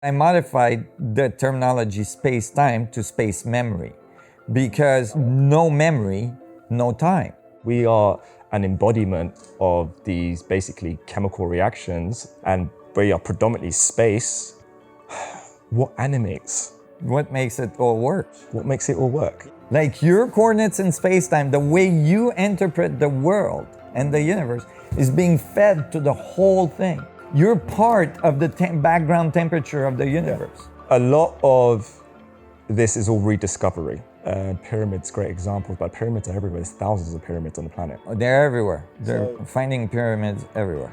I modified the terminology space-time to space memory because no memory, no time. We are an embodiment of these basically chemical reactions, and we are predominantly space. What animates? What makes it all work? What makes it all work? Like your coordinates in space-time, the way you interpret the world and the universe is being fed to the whole thing. You're part of the background temperature of the universe. A lot of this is all rediscovery. Pyramids, great examples, but pyramids are everywhere. There's thousands of pyramids on the planet. They're everywhere. They're finding pyramids everywhere.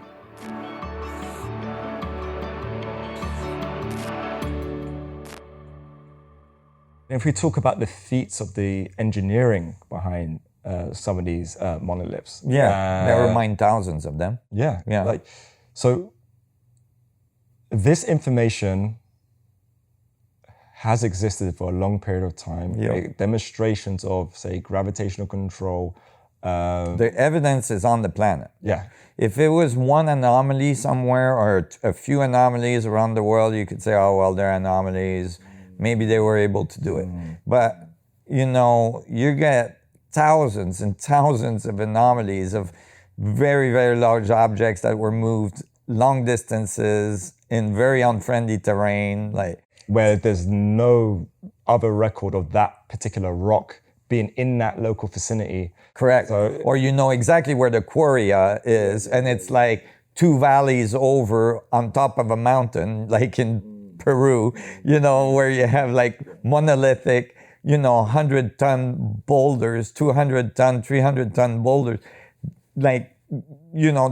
If we talk about the feats of the engineering behind some of these monoliths. Never mind thousands of them. Yeah. So this information has existed for a long period of time. Demonstrations of, say, gravitational control. The evidence is on the planet. Yeah. If it was one anomaly somewhere or a few anomalies around the world, you could say, oh, well, they're anomalies. Maybe they were able to do it. But, you get thousands and thousands of anomalies of very, very large objects that were moved long distances in very unfriendly terrain, where there's no other record of that particular rock being in that local vicinity. Correct. Or you know exactly where the quarry is, and it's like 2 valleys over on top of a mountain, like in Peru, where you have like monolithic, 100-ton boulders, 200-ton, 300-ton boulders, that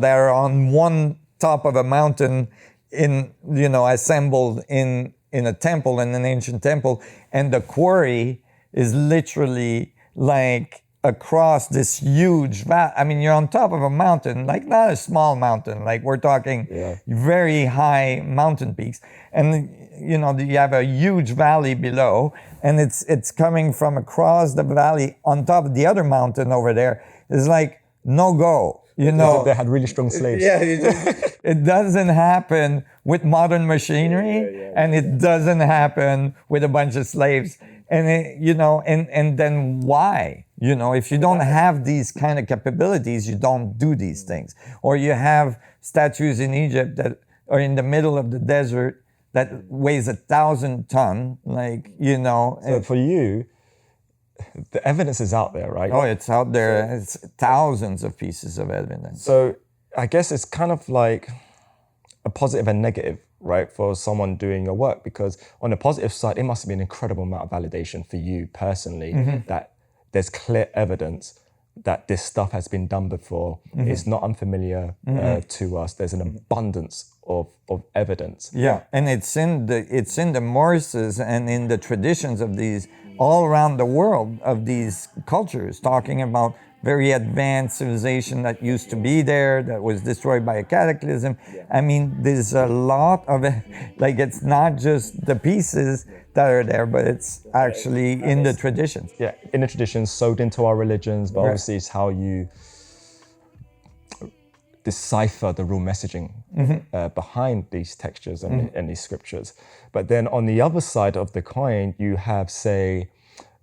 are on one top of a mountain assembled in a temple, in an ancient temple, and the quarry is literally like across this huge valley. I mean, you're on top of a mountain, like not a small mountain, like we're talking very high mountain peaks. And, you have a huge valley below, and it's coming from across the valley on top of the other mountain over there. It's like no go. They had really strong slaves. It doesn't happen with modern machinery, and it doesn't happen with a bunch of slaves. And and then why? If you don't have these kind of capabilities, you don't do these things. Or you have statues in Egypt that are in the middle of the desert that weighs 1,000 tons, So for you, the evidence is out there, right? Oh, it's out there. It's thousands of pieces of evidence. So I guess it's kind of like a positive and negative, right, for someone doing your work, because on the positive side, it must be an incredible amount of validation for you personally that there's clear evidence that this stuff has been done before. It's not unfamiliar to us. There's an abundance of evidence. Yeah, and it's in the Morses and in the traditions of these all around the world of these cultures, talking about very advanced civilization that used to be there, that was destroyed by a cataclysm. I mean, there's a lot of it. Like, it's not just the pieces that are there, but it's actually in the traditions. Yeah, in the traditions, sewed into our religions, but obviously it's how you decipher the real messaging behind these textures and these scriptures. But then on the other side of the coin, you have, say,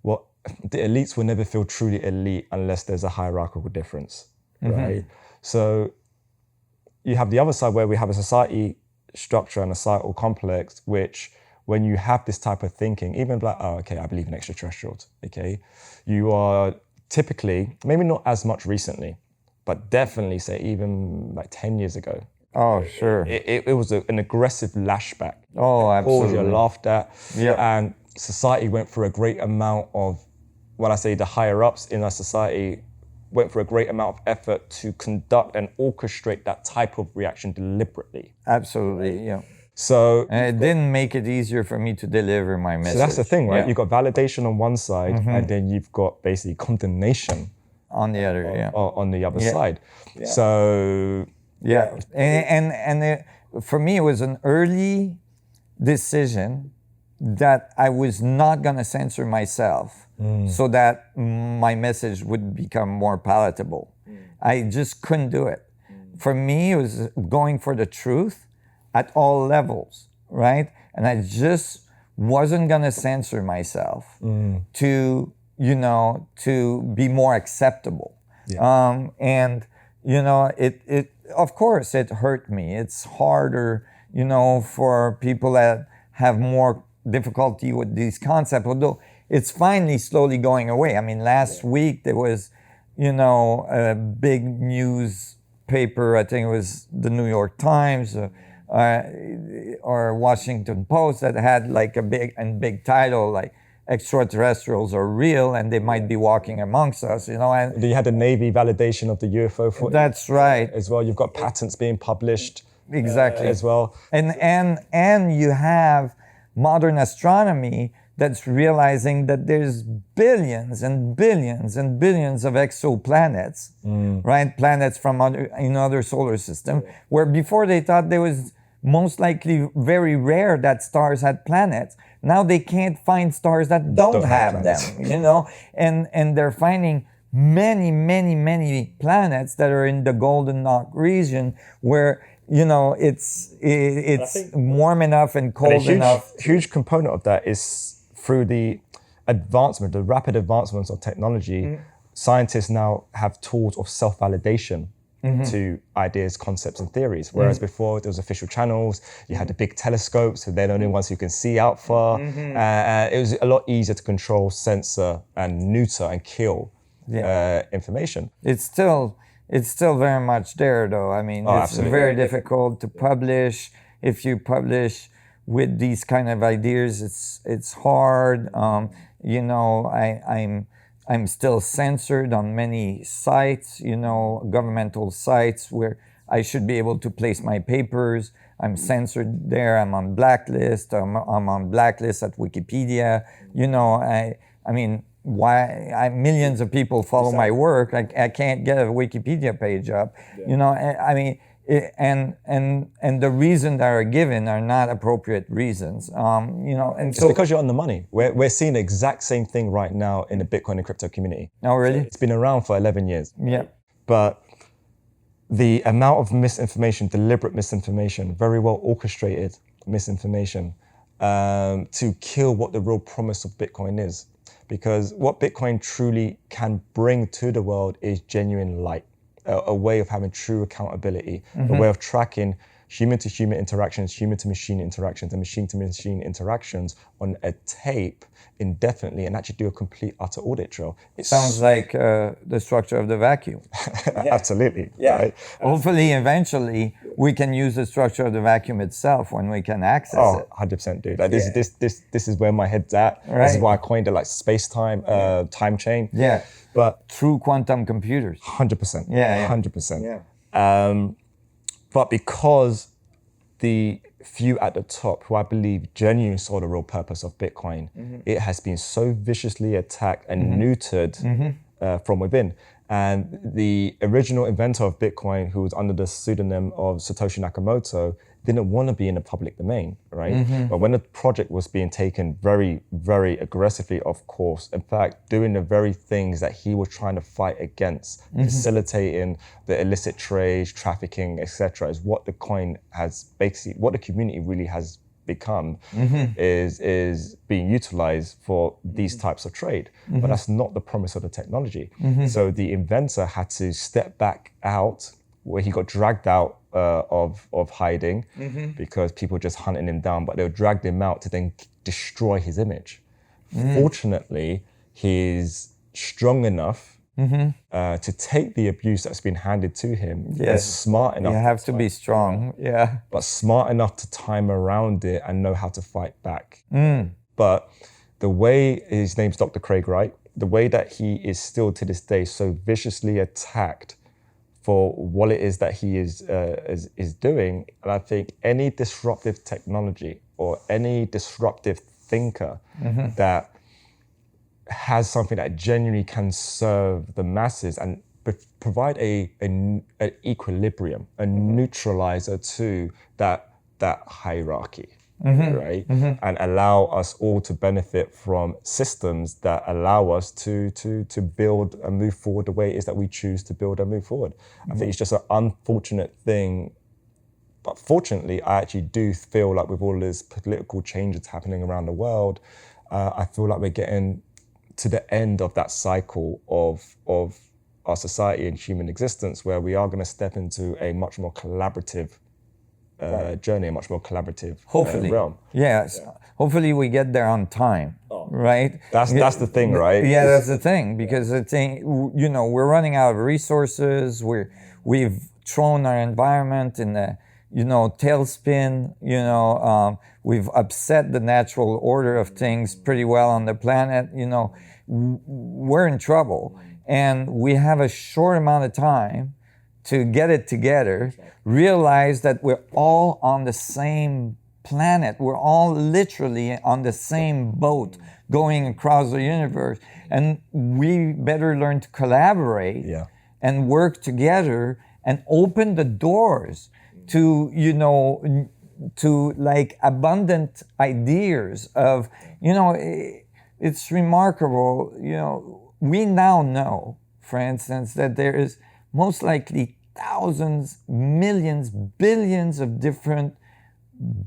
well, the elites will never feel truly elite unless there's a hierarchical difference, right? So you have the other side where we have a society structure and a societal complex, which when you have this type of thinking, even like, oh, okay, I believe in extraterrestrials, okay? You are typically, maybe not as much recently, but definitely say even like 10 years ago. Oh, sure. It was an aggressive lashback. Oh, absolutely. You're laughed at. Yeah. And society went through a great amount of, when I say the higher ups in our society, went through a great amount of effort to conduct and orchestrate that type of reaction deliberately. Absolutely, yeah. So, and it didn't make it easier for me to deliver my message. So that's the thing, right? Yeah. You've got validation on one side, and then you've got basically condemnation on the other, on the other side. Yeah. So, yeah, and for me, it was an early decision that I was not going to censor myself so that my message would become more palatable. I just couldn't do it. For me, it was going for the truth at all levels, right? and I just wasn't gonna censor myself to, to be more acceptable. And it of course it hurt me. It's harder, for people that have more difficulty with these concepts, although it's finally slowly going away. I mean, last week there was, a big newspaper, I think it was the New York Times or Washington Post, that had like a big title like extraterrestrials are real and they might be walking amongst us, and You had the Navy validation of the UFO footage. that's right. As well, you've got patents being published. Exactly. As well. And you have modern astronomy that's realizing that there's billions and billions and billions of exoplanets, right? Planets from other solar system, where before they thought there was most likely very rare that stars had planets. Now they can't find stars that don't have them, and they're finding many, many, many planets that are in the Golden Knot region where it's warm enough and cold enough. Huge component of that is through the rapid advancements of technology. Scientists now have tools of self-validation to ideas, concepts, and theories. Whereas before there was official channels, you had the big telescopes, so they're the only ones who can see out far. It was a lot easier to control, censor, and neuter and kill information. It's still very much there, though. I mean, it's absolutely. very difficult to publish. If you publish with these kind of ideas, it's hard. I'm still censored on many sites, governmental sites where I should be able to place my papers. I'm censored there. I'm on blacklist. I'm on blacklist at Wikipedia. I mean, why millions of people follow my work. I can't get a Wikipedia page up. I mean, and the reasons that are given are not appropriate reasons. And it's because you're on the money. We're seeing the exact same thing right now in the Bitcoin and crypto community. Oh, really? It's been around for 11 years. Yeah. But the amount of misinformation, deliberate misinformation, very well orchestrated misinformation, to kill what the real promise of Bitcoin is. Because what Bitcoin truly can bring to the world is genuine light, a way of having true accountability, a way of tracking human-to-human interactions, human-to-machine interactions, and machine-to-machine interactions on a tape indefinitely, and actually do a complete, utter audit trail. It sounds like the structure of the vacuum. Absolutely. Yeah. Right? Hopefully, eventually, we can use the structure of the vacuum itself when we can access it. 100%, dude. Like this is where my head's at. Right. This is why I coined it like Spacetime, time chain. Yeah. But true quantum computers. 100%. Yeah. 100%. Yeah. But because the few at the top, who I believe genuinely saw the real purpose of Bitcoin, it has been so viciously attacked and neutered from within. And the original inventor of Bitcoin, who was under the pseudonym of Satoshi Nakamoto, didn't want to be in the public domain, right? But when the project was being taken very, very aggressively, of course, in fact, doing the very things that he was trying to fight against, facilitating the illicit trade, trafficking, etc., is what the coin has basically, what the community really has become, is being utilized for these types of trade. But that's not the promise of the technology. So the inventor had to step back out, where he got dragged out of hiding because people were just hunting him down, but they dragged him out to then destroy his image. Fortunately, he's strong enough to take the abuse that's been handed to him. Yes. Smart enough. You have to be strong. Yeah. But smart enough to time around it and know how to fight back. But the way, his name's Dr. Craig, right? The way that he is still to this day so viciously attacked for what it is that he is doing. And I think any disruptive technology or any disruptive thinker that has something that genuinely can serve the masses and provide an equilibrium, a neutralizer to that hierarchy, right? And allow us all to benefit from systems that allow us to build and move forward the way it is that we choose to build and move forward. I think it's just an unfortunate thing But fortunately, I actually do feel like with all these political changes happening around the world, I feel like we're getting to the end of that cycle of our society and human existence, where we are going to step into a much more collaborative journey, a much more collaborative realm. Yes. Hopefully we get there on time, right? That's the thing, right? Yeah, that's the thing, because the thing, you know, we're running out of resources. We've thrown our environment in the, you know, tailspin. You know, we've upset the natural order of things pretty well on the planet. You know, we're in trouble, and we have a short amount of time to get it together. Realize that we're all on the same planet. We're all literally on the same boat going across the universe, and we better learn to collaborate and work together and open the doors to, you know, to like abundant ideas of, you know, it's remarkable. You know, we now know, for instance, that there is most likely thousands, millions, billions of different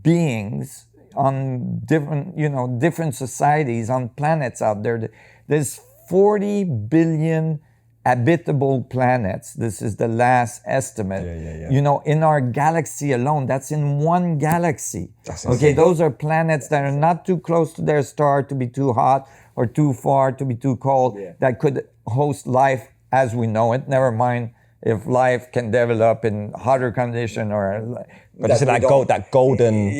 beings on different, you know, different societies on planets out there. There's 40 billion habitable planets. This is the last estimate. You know, in our galaxy alone, that's in one galaxy. Okay, those are planets that are not too close to their star to be too hot or too far to be too cold, that could host life as we know it. Never mind if life can develop in hotter condition or... But it's like that golden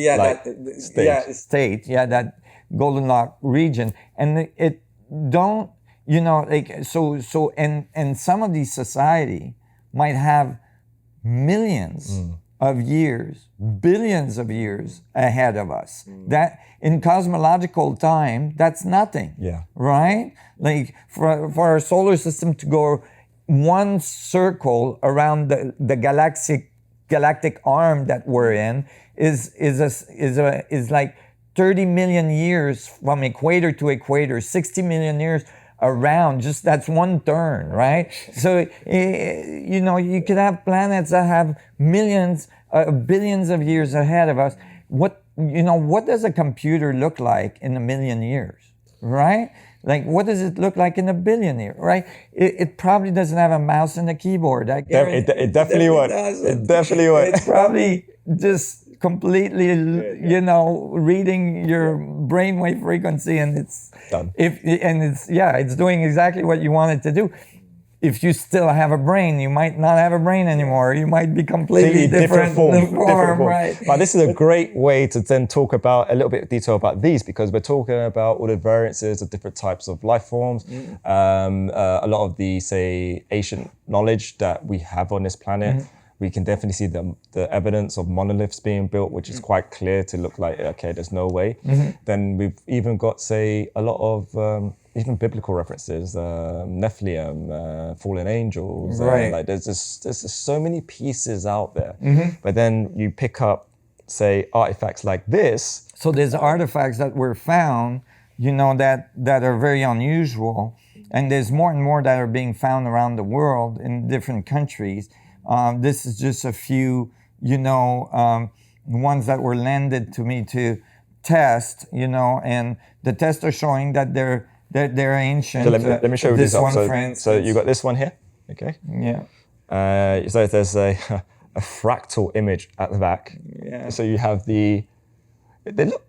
state, that Goldenlock region. And it don't, you know, like, so and some of these society might have millions of years, billions of years ahead of us. That in cosmological time, that's nothing. Right? Like for our solar system to go one circle around the galactic arm that we're in is like 30 million years from equator to equator, 60 million years around. Just that's one turn, right? So you know, you could have planets that have millions, billions of years ahead of us. What does a computer look like in a million years, right? Like, what does it look like in a billion years, right? It probably doesn't have a mouse and a keyboard. It definitely would. It definitely would. It's probably just completely, you know, reading your brainwave frequency, and it's done. It's doing exactly what you want it to do. If you still have a brain, you might not have a brain anymore. You might be completely different form. Right? But this is a great way to then talk about a little bit of detail about these, because we're talking about all the variances of different types of life forms. A lot of the, say, ancient knowledge that we have on this planet. We can definitely see the evidence of monoliths being built, which is quite clear to look like, okay, there's no way. Then we've even got, say, a lot of even biblical references, Nephilim, fallen angels. Like there's just so many pieces out there. But then you pick up, say, artifacts like this. So there's artifacts that were found, you know, that are very unusual. And there's more and more that are being found around the world in different countries. This is just a few, you know, ones that were lended to me to test, you know, and the tests are showing that they're ancient. So let me show you this one. So, so you got this one here, okay? So there's a fractal image at the back. So you have they look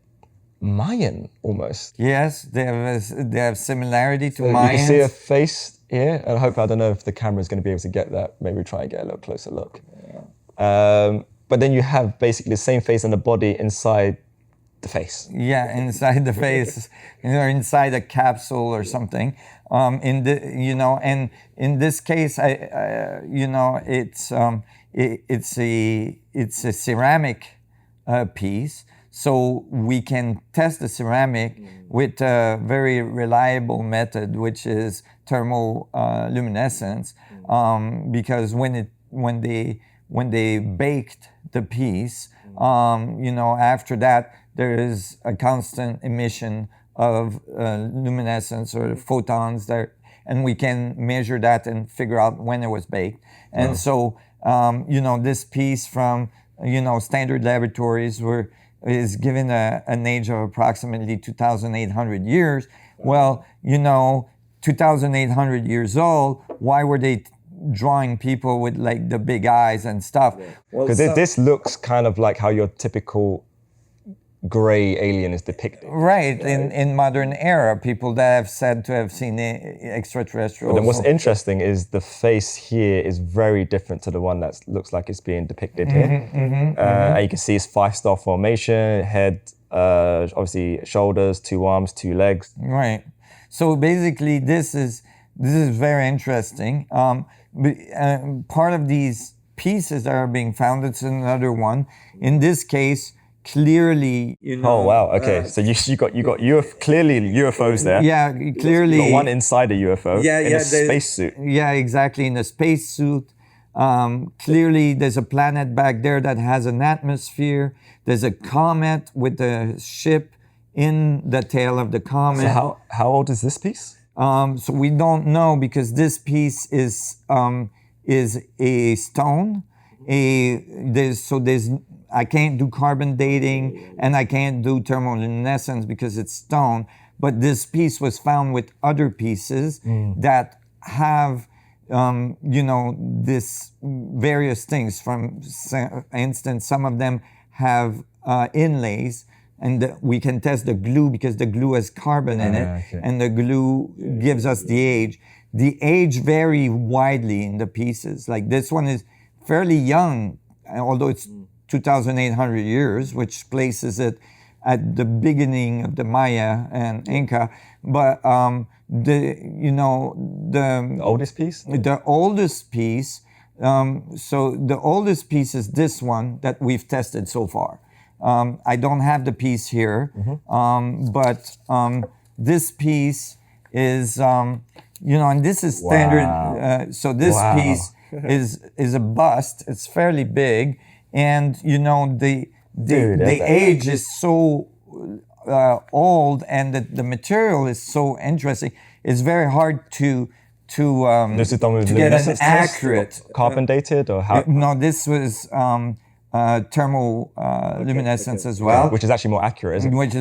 Mayan almost. Yes, they have similarity to Mayans. You can see a face here, and I don't know if the camera is going to be able to get that. Maybe try and get a little closer look. But then you have basically the same face and the body inside the face. Yeah, inside the face, or inside a capsule or something. And in this case, it's a ceramic piece. So we can test the ceramic with a very reliable method, which is thermoluminescence, because when they baked the piece, after that there is a constant emission of luminescence or photons there, and we can measure that and figure out when it was baked. And so this piece from standard laboratories is given an age of approximately 2,800 years. Well, 2,800 years old, why were they drawing people with like the big eyes and stuff? Because this looks kind of like how your typical gray alien is depicted. Right, in modern era, people that have said to have seen extraterrestrials. But then what's interesting is the face here is very different to the one that looks like it's being depicted here. And you can see it's 5-star formation, head, obviously shoulders, 2 arms, 2 legs. Right. So basically, this is very interesting. Part of these pieces that are being found, it's another one. In this case, clearly, Oh wow! Okay, so you got clearly UFOs there. Yeah, clearly. You got one inside a UFO in a spacesuit. Yeah, exactly, in a spacesuit. Clearly, there's a planet back there that has an atmosphere. There's a comet with a ship in the tail of the comet. So how old is this piece? So we don't know, because this piece is a stone. I can't do carbon dating and I can't do thermoluminescence because it's stone. But this piece was found with other pieces that have, this various things. For instance, some of them have inlays, and we can test the glue because the glue has carbon in it, and the glue gives us the age. The age vary widely in the pieces. Like this one is fairly young, although it's 2,800 years, which places it at the beginning of the Maya and Inca. But the oldest piece? The oldest piece. So the oldest piece is this one that we've tested so far. I don't have the piece here, but this piece is, and this is standard. Wow. So this piece is a bust. It's fairly big, and the age is so old, and the material is so interesting. It's very hard to This is done with get an luminescence accurate test, carbon dated, or how? No, this was thermoluminescence as well, Which is actually more accurate, isn't it? which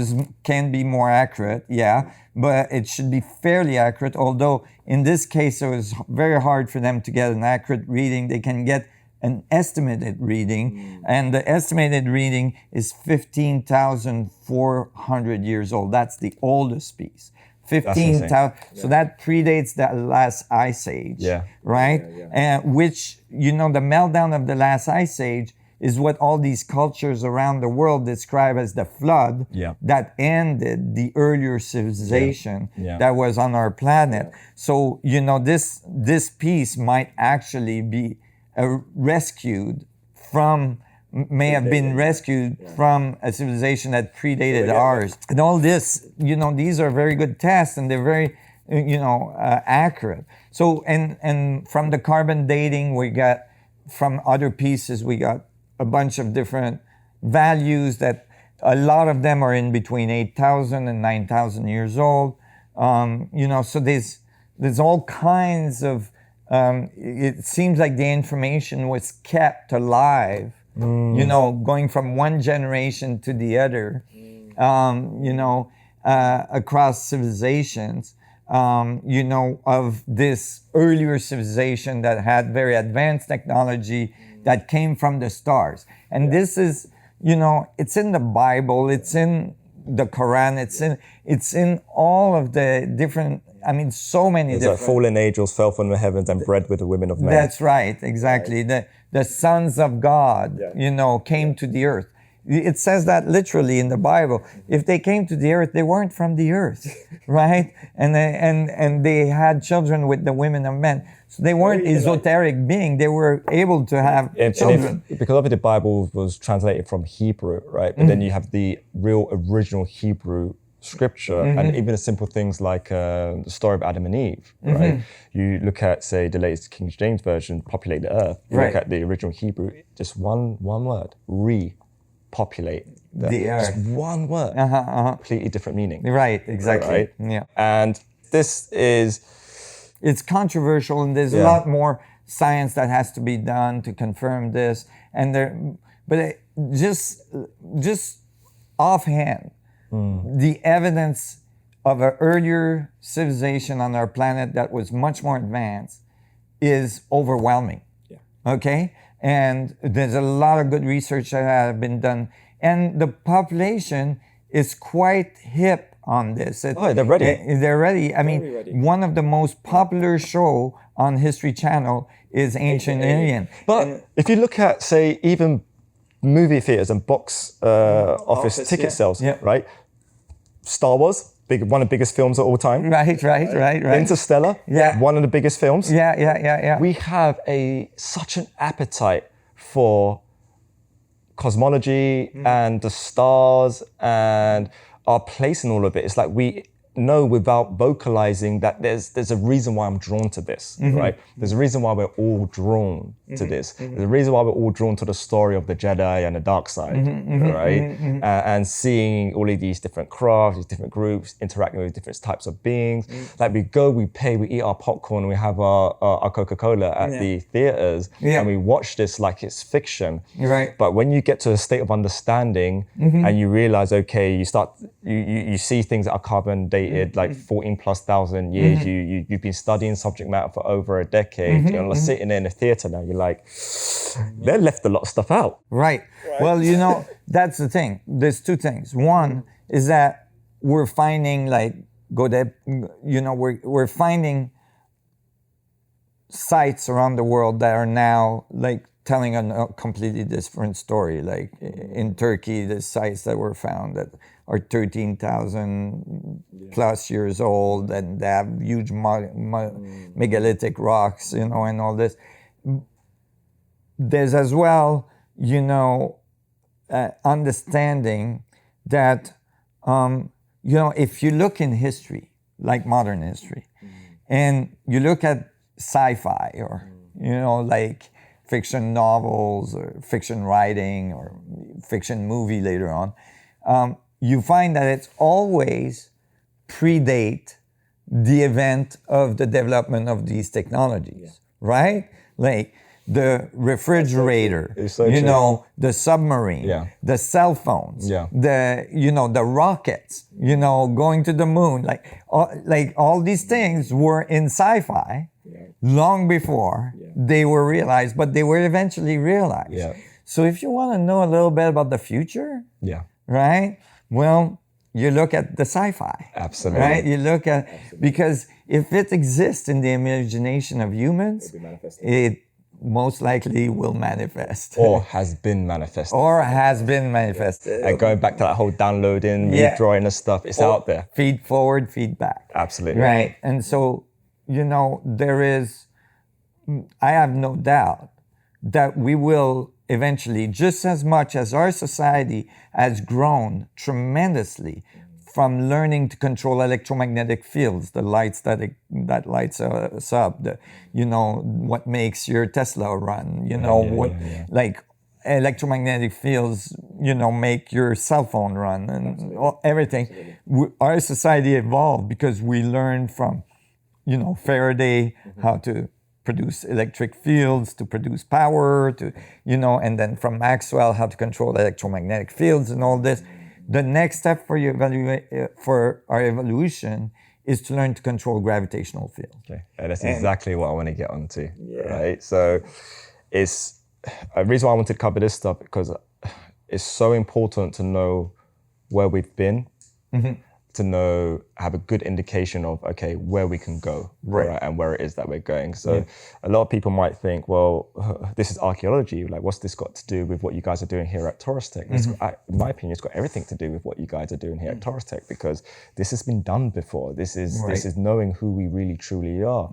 can be more accurate, yeah, but it should be fairly accurate. Although in this case, it was very hard for them to get an accurate reading. They can get an estimated reading, and the estimated reading is 15,400 years old. That's the oldest piece. 15,000. So that predates the last ice age, right? And which, the meltdown of the last ice age is what all these cultures around the world describe as the flood that ended the earlier civilization that was on our planet. So, this piece might actually be may have been rescued from a civilization that predated ours. And all this, these are very good tests, and they're very, accurate. So, and from the carbon dating, we got, from other pieces, we got a bunch of different values that a lot of them are in between 8,000 and 9,000 years old. So there's all kinds of, it seems like the information was kept alive, going from one generation to the other, across civilizations, of this earlier civilization that had very advanced technology that came from the stars. And this is, it's in the Bible, it's in the Quran, it's in all of the different, so many different... Like fallen angels fell from the heavens and bred with the women of men. That's right, exactly. The sons of God, came to the earth. It says that literally in the Bible. If they came to the earth, they weren't from the earth, right? And they had children with the women of men. So they weren't esoteric beings. They were able to have children. Because obviously the Bible was translated from Hebrew, right? But then you have the real original Hebrew scripture, and even simple things like the story of Adam and Eve, right? You look at, say, the latest King James Version, populate the earth. You look at the original Hebrew, just one word, repopulate the earth. Just one word, completely different meaning. Right, exactly. Right? Yeah. And this is... It's controversial, and there's a lot more science that has to be done to confirm this. And but just offhand, the evidence of an earlier civilization on our planet that was much more advanced is overwhelming. Yeah. Okay? And there's a lot of good research that have been done. And the population is quite hip on this. They're ready. They're ready. I mean, ready. one of the most popular show on History Channel is Ancient Alien. But if you look at, say, even movie theaters and box office ticket sales, right? Star Wars, one of the biggest films of all time. Right. Interstellar, one of the biggest films. Yeah. We have such an appetite for cosmology and the stars and our place in all of it. It's like we know without vocalizing that there's a reason why I'm drawn to this, right? There's a reason why we're all drawn to this. There's a reason why we're all drawn to the story of the Jedi and the dark side, right? And seeing all of these different crafts, these different groups, interacting with different types of beings. Like we go, we pay, we eat our popcorn, we have our Coca-Cola at the theaters, and we watch this like it's fiction. Right. But when you get to a state of understanding and you realize, okay, you see things that are carbon dated, like 14,000+ years. You've been studying subject matter for over a decade. You're sitting in a theater now. You're like, they left a lot of stuff out. Right. Well, that's the thing. There's two things. One is that we're finding we're finding sites around the world that are now like telling a completely different story. Like in Turkey, the sites that were found that are 13,000 plus years old, and they have huge megalithic rocks, and all this. There's as well, understanding that, if you look in history, like modern history, and you look at sci-fi or, like fiction novels or fiction writing or fiction movie later on, you find that it's always predate the event of the development of these technologies, right? Like the refrigerator, the submarine, the cell phones, the rockets, going to the moon, like all these things were in sci-fi long before they were realized, but they were eventually realized. Yeah. So if you want to know a little bit about the future, right? Well, you look at the sci-fi. Absolutely. Right? You look at, because if it exists in the imagination of humans, it most likely will manifest. Or has been manifested. And going back to that whole downloading, redrawing the stuff, it's out there. Feed forward, feedback. Absolutely. Right. And so, I have no doubt that we will eventually, just as much as our society has grown tremendously from learning to control electromagnetic fields, the lights that lights us up, what makes your Tesla run, like electromagnetic fields, make your cell phone run and everything. Our society evolved because we learned from, Faraday, how to produce electric fields, to produce power, and then from Maxwell, how to control electromagnetic fields and all this. The next step for our evolution is to learn to control gravitational fields. Okay, and that's exactly what I want to get onto, right? So it's a reason why I wanted to cover this stuff, because it's so important to know where we've been, to have a good indication of, okay, where we can go, right? And where it is that we're going. So a lot of people might think, well, this is archaeology. Like, what's this got to do with what you guys are doing here at Torus Tech? In my opinion, it's got everything to do with what you guys are doing here at Torus Tech, because this has been done before. This is knowing who we really truly are,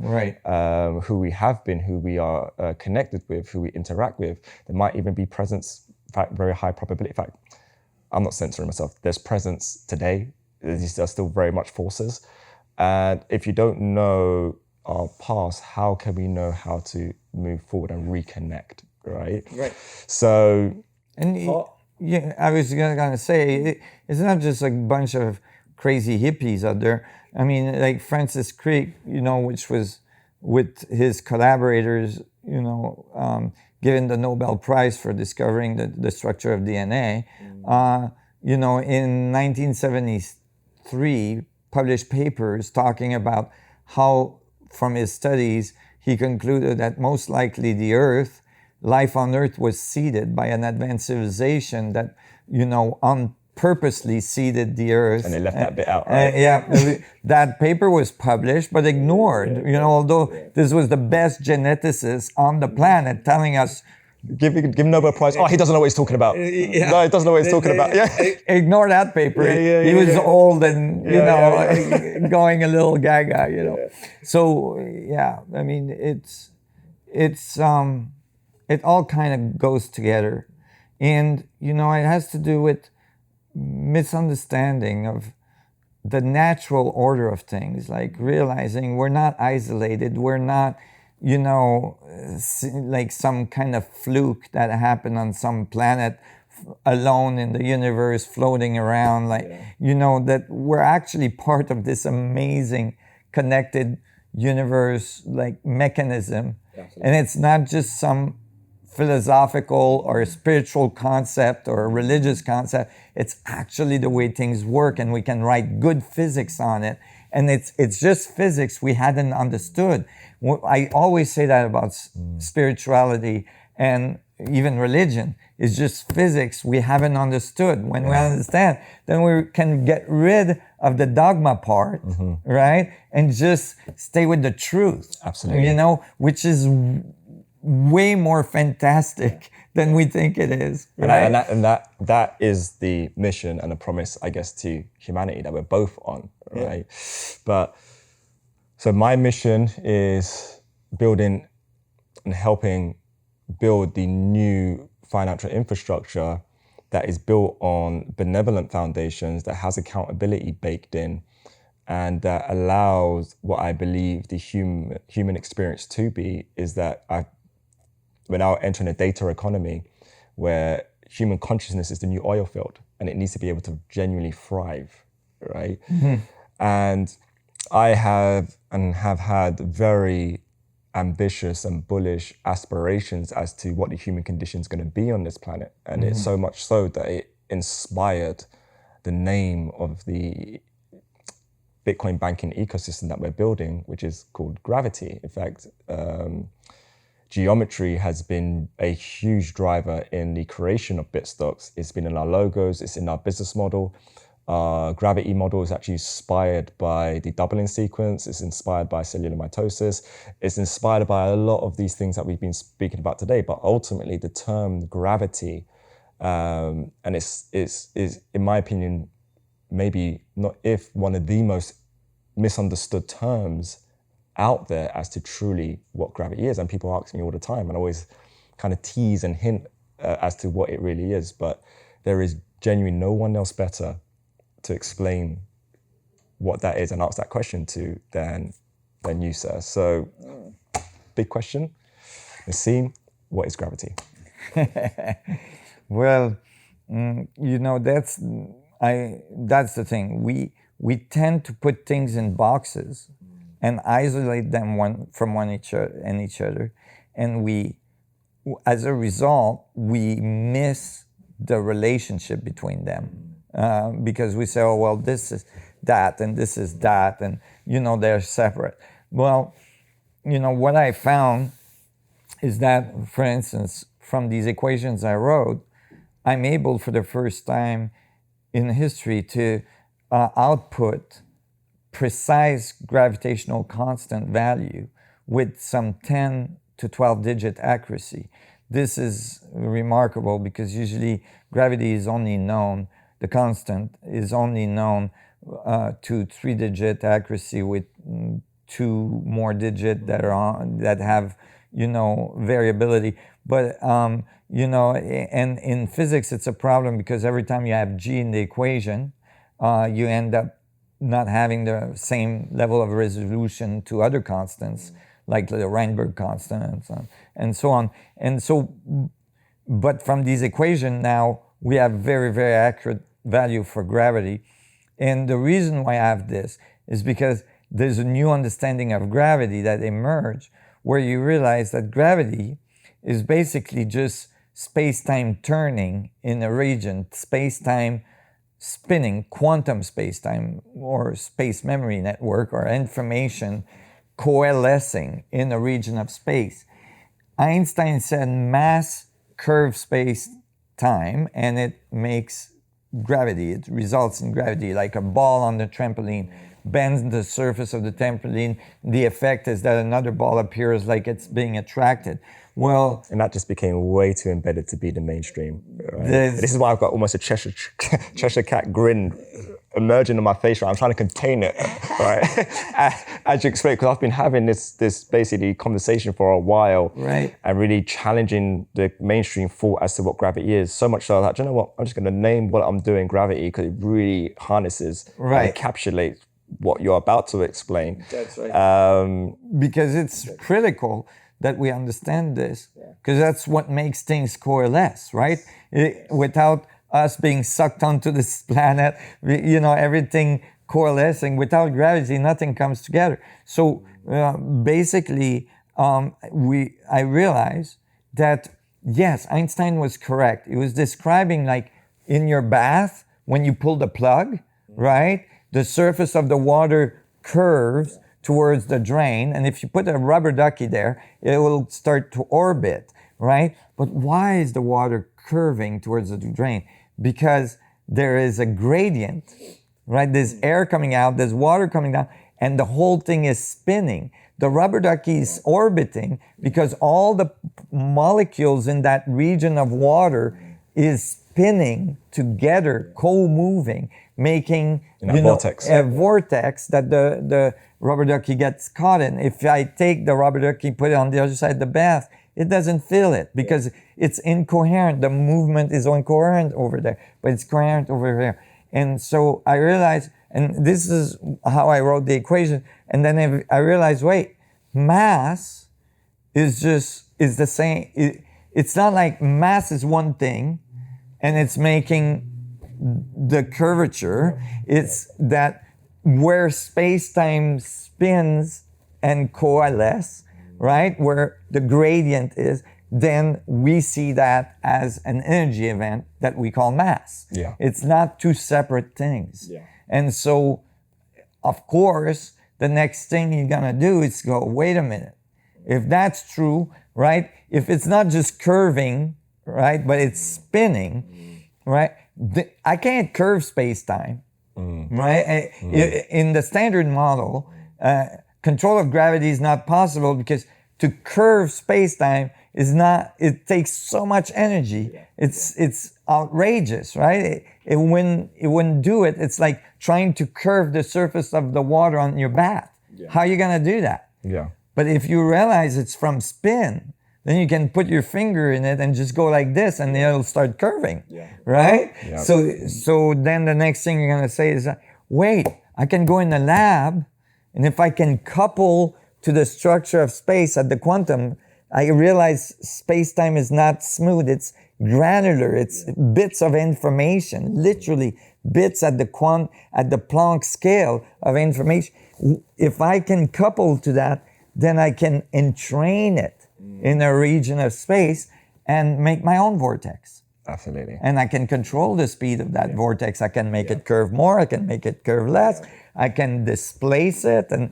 who we have been, who we are connected with, who we interact with. There might even be presence, in fact, very high probability. In fact, I'm not censoring myself. There's presence today. These are still very much forces. And if you don't know our past, how can we know how to move forward and reconnect, right? Right. So... I was going to say, it's not just a bunch of crazy hippies out there. I mean, like Francis Crick, which was with his collaborators, given the Nobel Prize for discovering the structure of DNA. In 1973, published papers talking about how, from his studies, he concluded that most likely the Earth, life on Earth was seeded by an advanced civilization that, purposely seeded the Earth. And they left that bit out, right? That paper was published but ignored, although this was the best geneticist on the planet telling us, Give Nobel Prize. Oh, he doesn't know what he's talking about. No, he doesn't know what he's talking about. Yeah. Ignore that paper. He was old and, going a little gaga, So, I mean, it all kind of goes together. And, it has to do with misunderstanding of the natural order of things, like realizing we're not isolated, we're not, like some kind of fluke that happened on some planet alone in the universe floating around, that we're actually part of this amazing connected universe, like mechanism. Absolutely. And it's not just some philosophical or spiritual concept or a religious concept. It's actually the way things work, and we can write good physics on it. And it's just physics we hadn't understood. I always say that about spirituality and even religion. It's just physics we haven't understood. When we understand, then we can get rid of the dogma part, right? And just stay with the truth. Absolutely. Which is way more fantastic than we think it is. Right? And that is the mission and the promise, I guess, to humanity that we're both on, right? But so my mission is building and helping build the new financial infrastructure that is built on benevolent foundations, that has accountability baked in, and that allows what I believe the human experience to be is that we're now entering a data economy where human consciousness is the new oil field, and it needs to be able to genuinely thrive, right? And I have had very ambitious and bullish aspirations as to what the human condition is going to be on this planet. And it's so much so that it inspired the name of the Bitcoin banking ecosystem that we're building, which is called Gravity. In fact, geometry has been a huge driver in the creation of Bitstocks. It's been in our logos, it's in our business model. Gravity model is actually inspired by the doubling sequence. It's inspired by cellular mitosis. It's inspired by a lot of these things that we've been speaking about today. But ultimately, the term gravity, and it's in my opinion, maybe not if one of the most misunderstood terms out there as to truly what gravity is. And people ask me all the time, and I always kind of tease and hint as to what it really is. But there is genuinely no one else better to explain what that is and ask that question to than you, sir. So, big question. Nassim, what is gravity? Well, that's the thing. We tend to put things in boxes and isolate them from each other, and as a result, we miss the relationship between them. Because we say, oh, well, this is that, and this is that, and, they're separate. Well, what I found is that, for instance, from these equations I wrote, I'm able for the first time in history to output precise gravitational constant value with some 10 to 12 digit accuracy. This is remarkable because usually gravity is only known, the constant is only known to 3-digit accuracy with 2 more digit that have variability. But and in physics it's a problem because every time you have G in the equation, you end up not having the same level of resolution to other constants like the Reinberg constant and so on. And so, but from these equations now we have very, very accurate value for gravity. And the reason why I have this is because there's a new understanding of gravity that emerged where you realize that gravity is basically just space-time turning in a region, space-time spinning, quantum space-time or space memory network or information coalescing in a region of space. Einstein said mass curves space-time and it makes gravity. It results in gravity, like a ball on the trampoline bends the surface of the trampoline. The effect is that another ball appears like it's being attracted. Well, and that just became way too embedded to be the mainstream. Right? This is why I've got almost a Cheshire cat grin emerging on my face. Right, I'm trying to contain it. Right, as you explained, because I've been having this basically conversation for a while, right, and really challenging the mainstream thought as to what gravity is. So much so that, you know what, I'm just going to name what I'm doing gravity, because it really harnesses and encapsulates what you're about to explain. That's right. Because it's critical that we understand this, because that's what makes things coalesce, right? Without us being sucked onto this planet, everything coalescing, without gravity, nothing comes together. So basically, I realized that, yes, Einstein was correct. He was describing like in your bath, when you pull the plug, right? The surface of the water curves towards the drain, and if you put a rubber ducky there, it will start to orbit, right? But why is the water curving towards the drain? Because there is a gradient, right? There's air coming out, there's water coming down, and the whole thing is spinning. The rubber ducky is orbiting because all the molecules in that region of water is spinning together, co-moving, making vortex. A vortex that the rubber ducky gets caught in. If I take the rubber ducky, put it on the other side of the bath, it doesn't feel it because it's incoherent. The movement is incoherent over there, but it's coherent over here. And so I realized, and this is how I wrote the equation, and then I realized, wait, mass is the same. It's not like mass is one thing and it's making the curvature. It's that where space-time spins and coalesce, right, where the gradient is, then we see that as an energy event that we call mass. Yeah. It's not two separate things. Yeah. And so, of course, the next thing you're gonna do is go, wait a minute. If that's true, right, if it's not just curving, right, but it's spinning, right, I can't curve space-time, right? In the standard model, control of gravity is not possible because to curve space-time is not, it takes so much energy. It's outrageous, right? It wouldn't do it. It's like trying to curve the surface of the water on your bath. How are you gonna do that? Yeah. But if you realize it's from spin, then you can put your finger in it and just go like this and it'll start curving, right? Yeah. So then the next thing you're gonna say is, wait, I can go in the lab, and if I can couple to the structure of space at the quantum, I realize space-time is not smooth, it's granular, it's bits of information, literally bits at the Planck scale of information. If I can couple to that, then I can entrain it in a region of space and make my own vortex. Absolutely. And I can control the speed of that vortex. I can make it curve more, I can make it curve less, I can displace it, and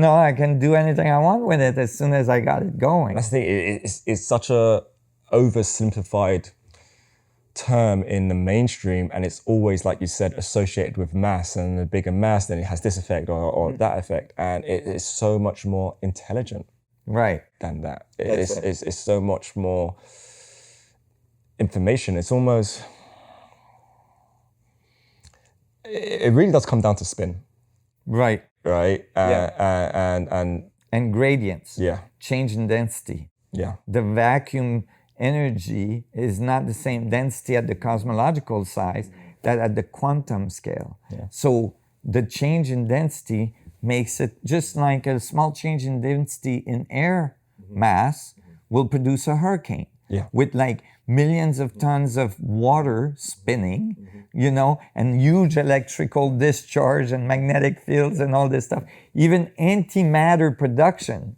I can do anything I want with it as soon as I got it going. That's the thing, it's such a oversimplified term in the mainstream, and it's always, like you said, associated with mass, and the bigger mass, then it has this effect or that effect, and it is so much more intelligent. Right. Than that. It's so much more information. It's almost, it really does come down to spin. Right. Right. And gradients. Yeah. Change in density. Yeah. The vacuum energy is not the same density at the cosmological size that at the quantum scale. Yeah. So the change in density makes it just like a small change in density in air mass will produce a hurricane with like millions of tons of water spinning, and huge electrical discharge and magnetic fields and all this stuff. Even antimatter production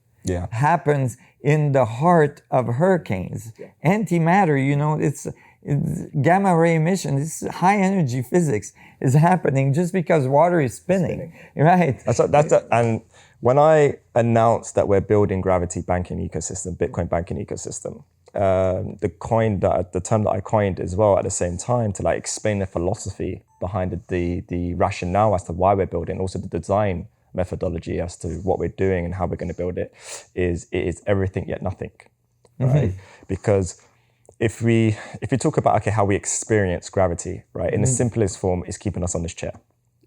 happens in the heart of hurricanes. Antimatter, it's gamma ray emission, it's high energy physics is happening just because water is spinning. Right? And when I announced that we're building gravity banking ecosystem, Bitcoin banking ecosystem, the term that I coined as well at the same time to explain the philosophy behind the rationale as to why we're building, also the design methodology as to what we're doing and how we're going to build it is everything yet nothing, right? Because if we talk about how we experience gravity, right, in the simplest form is keeping us on this chair,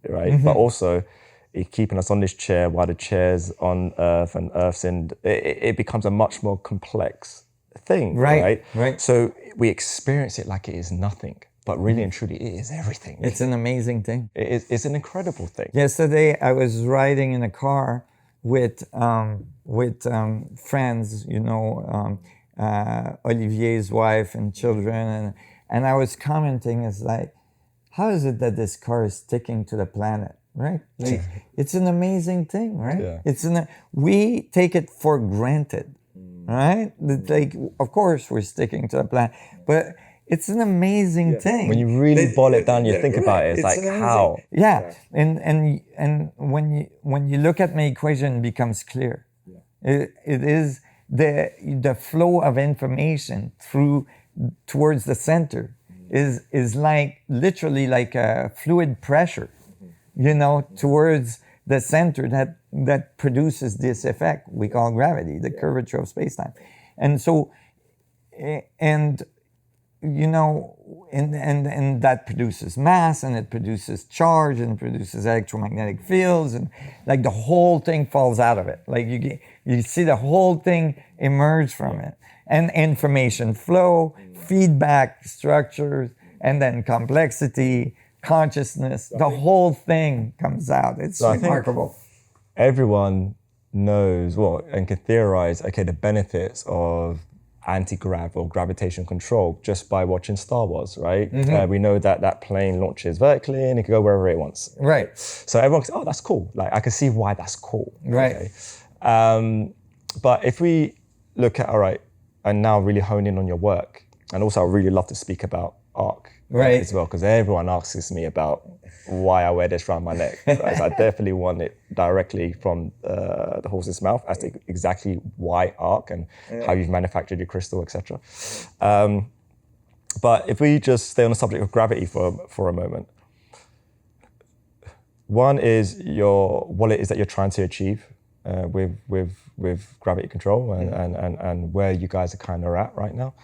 right? But also it keeping us on this chair while the chair's on Earth and Earth's in, it becomes a much more complex thing, right? So we experience it like it is nothing, but really and truly it is everything. It's an amazing thing. It's an incredible thing. Yesterday I was riding in a car with friends, Olivier's wife and children, and I was commenting, it's like, how is it that this car is sticking to the planet, right? It's an amazing thing, right? Yeah. We take it for granted, right? Of course we're sticking to the planet, but it's an amazing thing. When you really boil it down, you think about it, it's like amazing. How? Yeah, and when you look at my equation, it becomes clear. It is the flow of information towards the center is literally like a fluid pressure, towards the center that produces this effect we call gravity, the curvature of spacetime. And so, and that produces mass, and it produces charge, and it produces electromagnetic fields, and the whole thing falls out of it. You see the whole thing emerge from it, and information flow, feedback structures, and then complexity, consciousness. The whole thing comes out. It's remarkable. Everyone knows and can theorize the benefits of anti-grav or gravitational control just by watching Star Wars, right? We know that plane launches vertically and it can go wherever it wants. Right. So everyone goes, that's cool. I can see why that's cool. Right. Okay? But if we look at, and now really hone in on your work, and also I really love to speak about ARC as well, because everyone asks me about why I wear this around my neck. Right? So I definitely want it directly from the horse's mouth as to exactly why ARC and how you've manufactured your crystal, etc. But if we just stay on the subject of gravity for a moment, one is what it is that you're trying to achieve with gravity control and where you guys are kind of at right now,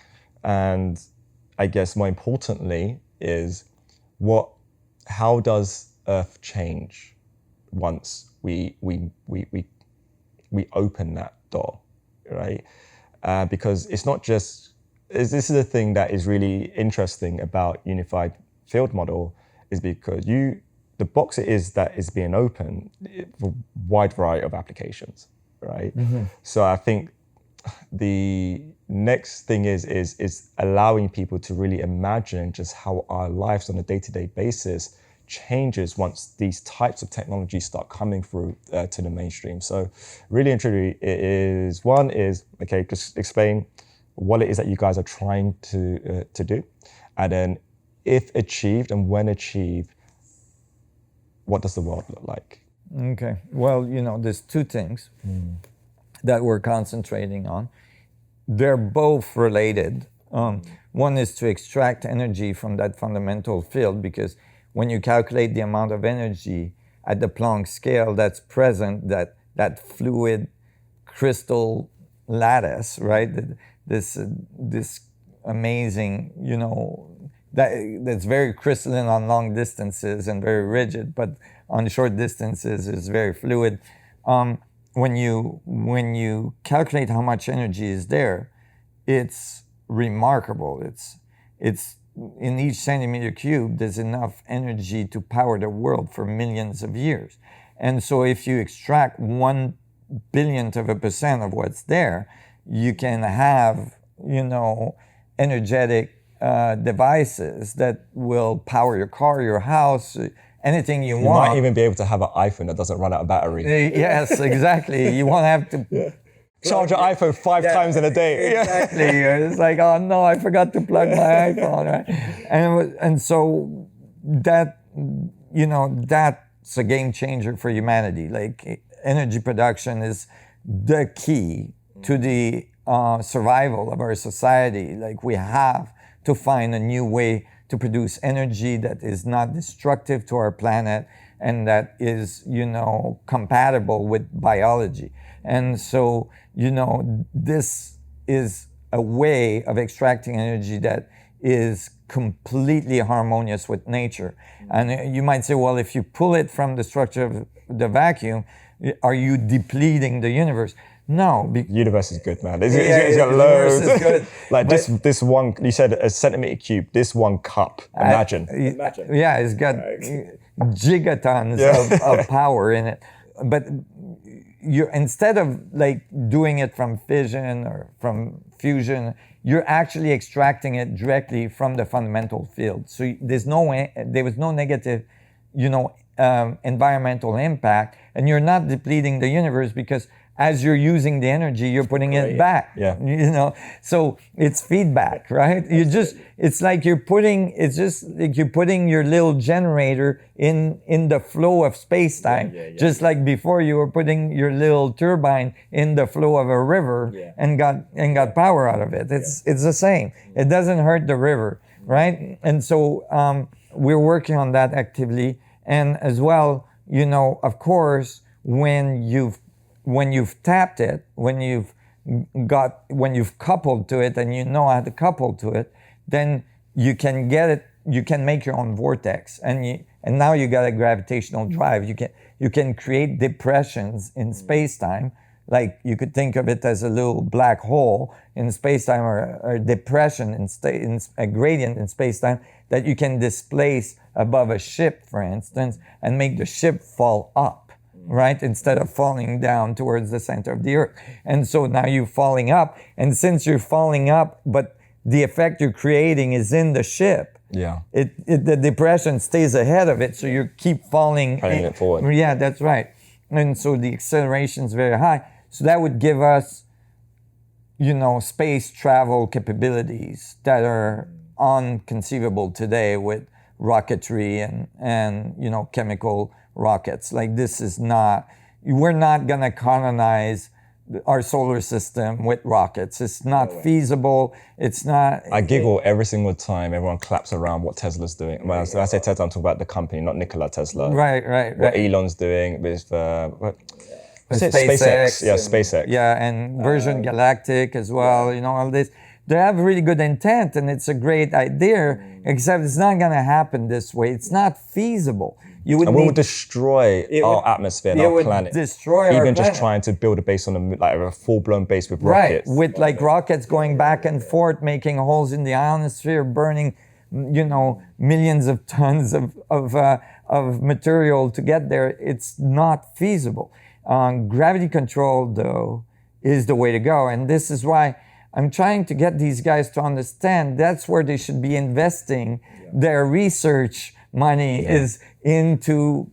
and I guess more importantly is how does Earth change once we open that door, right? Because it's not just, this is the thing that is really interesting about unified field model, is because the box it is that is being opened for a wide variety of applications, right? So I think the next thing is allowing people to really imagine just how our lives on a day-to-day basis changes once these types of technologies start coming through to the mainstream. So really and truly, just explain what it is that you guys are trying to do, and then if achieved and when achieved, what does the world look like? Okay, well, there's two things that we're concentrating on. They're both related. One is to extract energy from that fundamental field, because when you calculate the amount of energy at the Planck scale that's present, that fluid crystal lattice, right? This amazing, that's very crystalline on long distances and very rigid, but on short distances is very fluid. When you calculate how much energy is there, it's remarkable. It's in each centimeter cubed, there's enough energy to power the world for millions of years. And so if you extract 1/1000% of what's there, you can have, energetic devices that will power your car, your house, anything you want. You might even be able to have an iPhone that doesn't run out of battery. Yes, exactly. You won't have to charge your iPhone 5 times in a day. Exactly. It's like, oh no, I forgot to plug my iPhone, right? And so that, that's a game changer for humanity. Like energy production is the key to the survival of our society. Like we have to find a new way to produce energy that is not destructive to our planet and that is, compatible with biology. And so, this is a way of extracting energy that is completely harmonious with nature. And you might say, well, if you pull it from the structure of the vacuum, are you depleting the universe? No. Universe is good, man. It's got loads. Universe is good. Like this one, you said a centimeter cube, this one cup, imagine. Yeah, it's got gigatons of power in it. But instead of like doing it from fission or from fusion, you're actually extracting it directly from the fundamental field. So there was no negative, environmental impact, and you're not depleting the universe because as you're using the energy, you're putting it back. Yeah. So it's feedback, right? It's like you're putting your little generator in the flow of space-time. Just like before you were putting your little turbine in the flow of a river and got power out of it. It's the same. It doesn't hurt the river, right? And so we're working on that actively. And as well, of course, when you've tapped it, when you've coupled to it and you know how to couple to it, then you can get it, you can make your own vortex. And now you got a gravitational drive. You can create depressions in space-time. Like you could think of it as a little black hole in space-time or a depression in a gradient in space-time that you can displace above a ship, for instance, and make the ship fall up, right? Instead of falling down towards the center of the earth. And so now you're falling up. And since you're falling up, but the effect you're creating is in the ship, the depression stays ahead of it. So you keep falling. Pulling it forward. Yeah, that's right. And so the acceleration is very high. So that would give us, space travel capabilities that are unconceivable today with rocketry and chemical rockets. Like we're not gonna colonize our solar system with rockets. It's not feasible. It's not. I giggle every single time everyone claps around what Tesla's doing. When I say Tesla, I'm talking about the company, not Nikola Tesla. Right. What Elon's doing with SpaceX. Yeah, SpaceX. Yeah, and Virgin Galactic as well. All this. They have really good intent, and it's a great idea. Except it's not going to happen this way. It's not feasible. We would destroy our atmosphere and our planet. Even just trying to build a base on a full-blown base with rockets. Right, with rockets going back and forth, making holes in the ionosphere, burning, millions of tons of material to get there. It's not feasible. Gravity control, though, is the way to go. And this is why I'm trying to get these guys to understand that's where they should be investing their research money is into,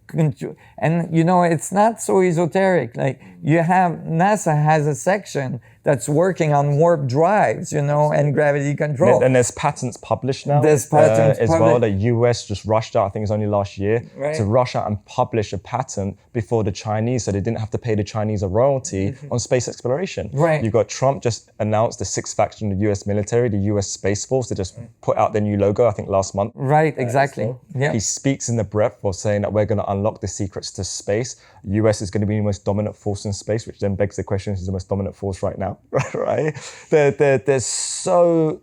and it's not so esoteric. Like NASA has a section that's working on warp drives, and gravity control. And there's patents published now. There's patents as well. The US just rushed out, I think it's only last year, to rush out and publish a patent before the Chinese, so they didn't have to pay the Chinese a royalty on space exploration. Right. You've got Trump just announced the sixth faction of the US military, the US Space Force. They just put out their new logo, I think last month. Right, exactly. Yeah. He speaks in the breath of saying that we're going to unlock the secrets to space. US is going to be the most dominant force in space, which then begs the question, who's the most dominant force right now? Right? There's so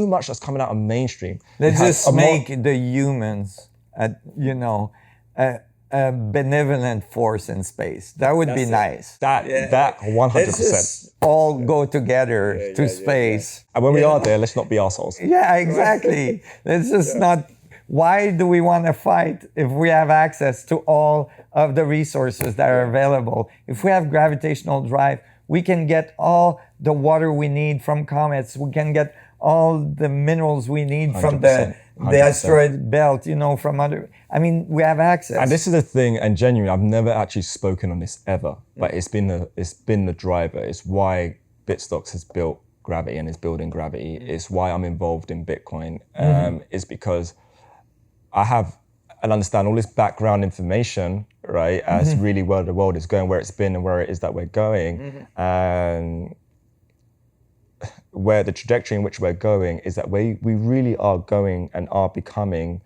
much that's coming out of mainstream. Let's just make the humans, a benevolent force in space. That would be nice. That 100%. Let's just all go together to space. And when we are there, let's not be assholes. Yeah, exactly. Let's just not. Why do we want to fight if we have access to all of the resources that are available? If we have gravitational drive, we can get all the water we need from comets. We can get all the minerals we need from 100%, the asteroid belt, you know, from other, I mean, we have access. And this is the thing, and genuinely, I've never actually spoken on this ever, but it's been the driver. It's why Bitstocks has built Gravity and is building Gravity. It's why I'm involved in Bitcoin. It's because I have and understand all this background information, right, as really where the world is going, where it's been and where it is that we're going. And where the trajectory in which we're going is that we really are going and are becoming